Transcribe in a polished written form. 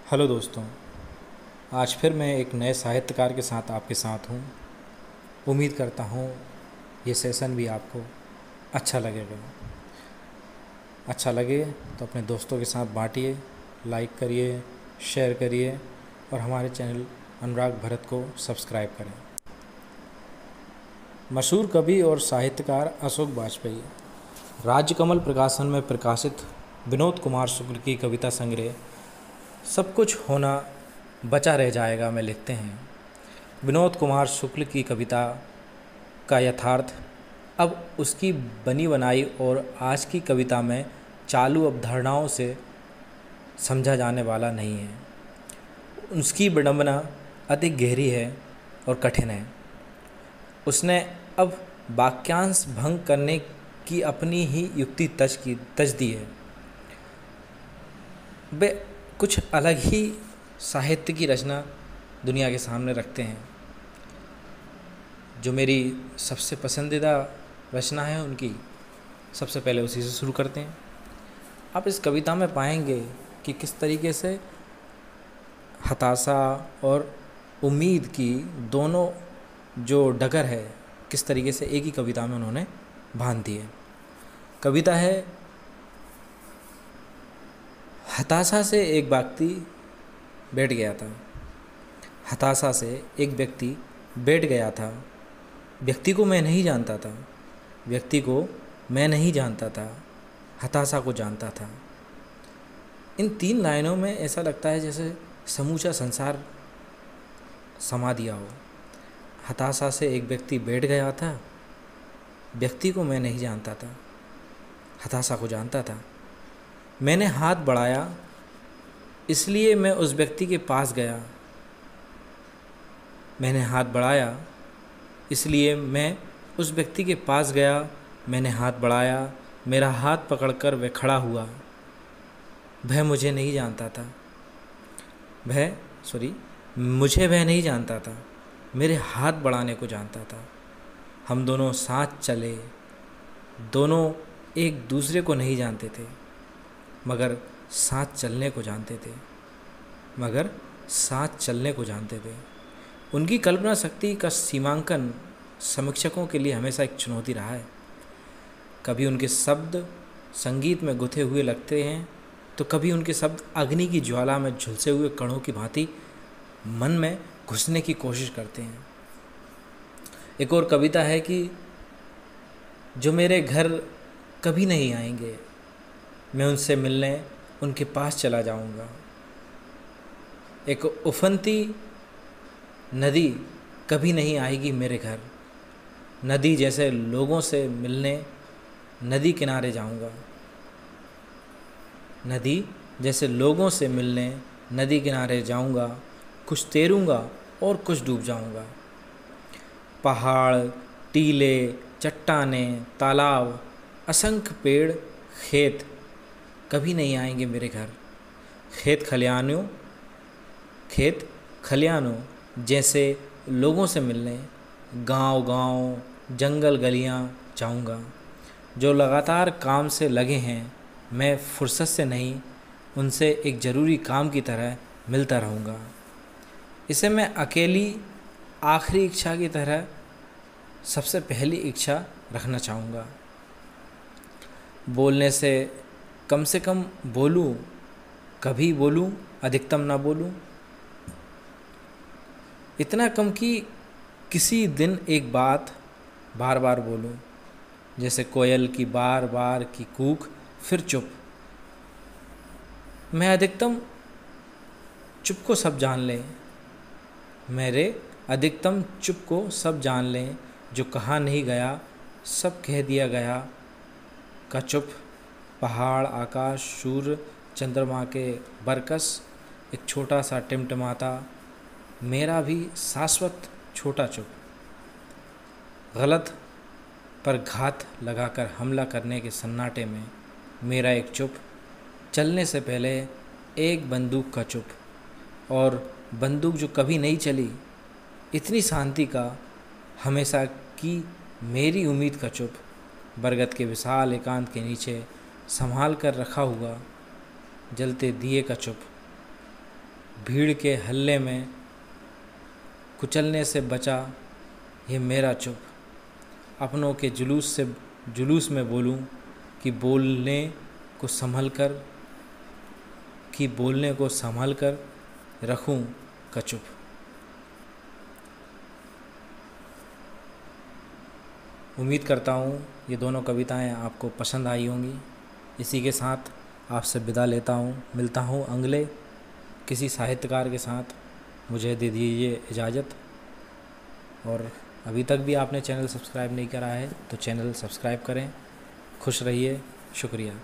Hello दोस्तों। आज फिर मैं एक नए साहित्यकार के साथ आपके साथ हूँ। उम्मीद करता हूँ ये सेशन भी आपको अच्छा लगेगा। अच्छा लगे तो अपने दोस्तों के साथ बांटिए, लाइक करिए, शेयर करिए और हमारे चैनल अनुराग भरत को सब्सक्राइब करें। मशहूर कवि और साहित्यकार अशोक वाजपेयी राजकमल प्रकाशन में प्रकाशित विनोद कुमार शुक्ल की कविता संग्रह सब कुछ होना बचा रह जाएगा में लिखते हैं। विनोद कुमार शुक्ल की कविता का यथार्थ अब उसकी बनी बनाई और आज की कविता में चालू अवधारणाओं से समझा जाने वाला नहीं है। उसकी विडंबना अधिक गहरी है और कठिन है। उसने अब वाक्यांश भंग करने की अपनी ही युक्ति तज दी है। वे कुछ अलग ही साहित्य की रचना दुनिया के सामने रखते हैं। जो मेरी सबसे पसंदीदा रचना है उनकी, सबसे पहले उसी से शुरू करते हैं। आप इस कविता में पाएंगे कि किस तरीके से हताशा और उम्मीद की दोनों जो डगर है, किस तरीके से एक ही कविता में उन्होंने बांध दी है। कविता है, हताशा से एक व्यक्ति बैठ गया था। हताशा से एक व्यक्ति बैठ गया था। व्यक्ति को मैं नहीं जानता था। व्यक्ति को मैं नहीं जानता था, हताशा को जानता था। इन 3 लाइनों में ऐसा लगता है जैसे समूचा संसार समा दिया हो। हताशा से एक व्यक्ति बैठ गया था। व्यक्ति को मैं नहीं जानता था, हताशा को जानता था। मैंने हाथ बढ़ाया, इसलिए मैं उस व्यक्ति के पास गया। मैंने हाथ बढ़ाया, इसलिए मैं उस व्यक्ति के पास गया। मैंने हाथ बढ़ाया, मेरा हाथ पकड़कर वह खड़ा हुआ। वह मुझे नहीं जानता था। मुझे वह नहीं जानता था, मेरे हाथ बढ़ाने को जानता था। हम दोनों साथ चले। दोनों एक दूसरे को नहीं जानते थे, मगर साथ चलने को जानते थे। उनकी कल्पना शक्ति का सीमांकन समीक्षकों के लिए हमेशा एक चुनौती रहा है। कभी उनके शब्द संगीत में गुथे हुए लगते हैं, तो कभी उनके शब्द अग्नि की ज्वाला में झुलसे हुए कणों की भांति मन में घुसने की कोशिश करते हैं। एक और कविता है कि जो मेरे घर कभी नहीं आएंगे, मैं उनसे मिलने उनके पास चला जाऊंगा। एक उफनती नदी कभी नहीं आएगी मेरे घर। नदी जैसे लोगों से मिलने नदी किनारे जाऊंगा। नदी जैसे लोगों से मिलने नदी किनारे जाऊंगा। कुछ तैरूंगा और कुछ डूब जाऊंगा। पहाड़, टीले, चट्टानें, तालाब, असंख्य पेड़, खेत कभी नहीं आएंगे मेरे घर। खेत खलियानों जैसे लोगों से मिलने गांव, जंगल, गलियां जाऊंगा। जो लगातार काम से लगे हैं, मैं फुर्सत से नहीं, उनसे एक ज़रूरी काम की तरह मिलता रहूँगा। इसे मैं अकेली आखिरी इच्छा की तरह सबसे पहली इच्छा रखना चाहूँगा। बोलने से कम बोलूँ, कभी बोलूँ, अधिकतम ना बोलूँ। इतना कम कि किसी दिन एक बात बार बार बोलूं, जैसे कोयल की बार बार की कूक, फिर चुप। मैं अधिकतम चुप को सब जान लें। मेरे अधिकतम चुप को सब जान लें। जो कहा नहीं गया सब कह दिया गया का चुप। पहाड़, आकाश, सूर्य, चंद्रमा के बरकस, एक छोटा सा टिमटिमाता, मेरा भी शाश्वत छोटा चुप। गलत पर घात लगाकर हमला करने के सन्नाटे में मेरा एक चुप। चलने से पहले एक बंदूक का चुप, और बंदूक जो कभी नहीं चली, इतनी शांति का हमेशा की मेरी उम्मीद का चुप। बरगद के विशाल एकांत के नीचे संभाल कर रखा हुआ जलते दिए का चुप। भीड़ के हल्ले में कुचलने से बचा ये मेरा चुप। अपनों के जुलूस में बोलूं कि बोलने को संभल कर रखूं कचुप। उम्मीद करता हूँ ये दोनों कविताएं आपको पसंद आई होंगी। इसी के साथ आपसे विदा लेता हूँ। मिलता हूँ अगले किसी साहित्यकार के साथ। मुझे दे दीजिए इजाज़त। और अभी तक भी आपने चैनल सब्सक्राइब नहीं करा है तो चैनल सब्सक्राइब करें। खुश रहिए। शुक्रिया।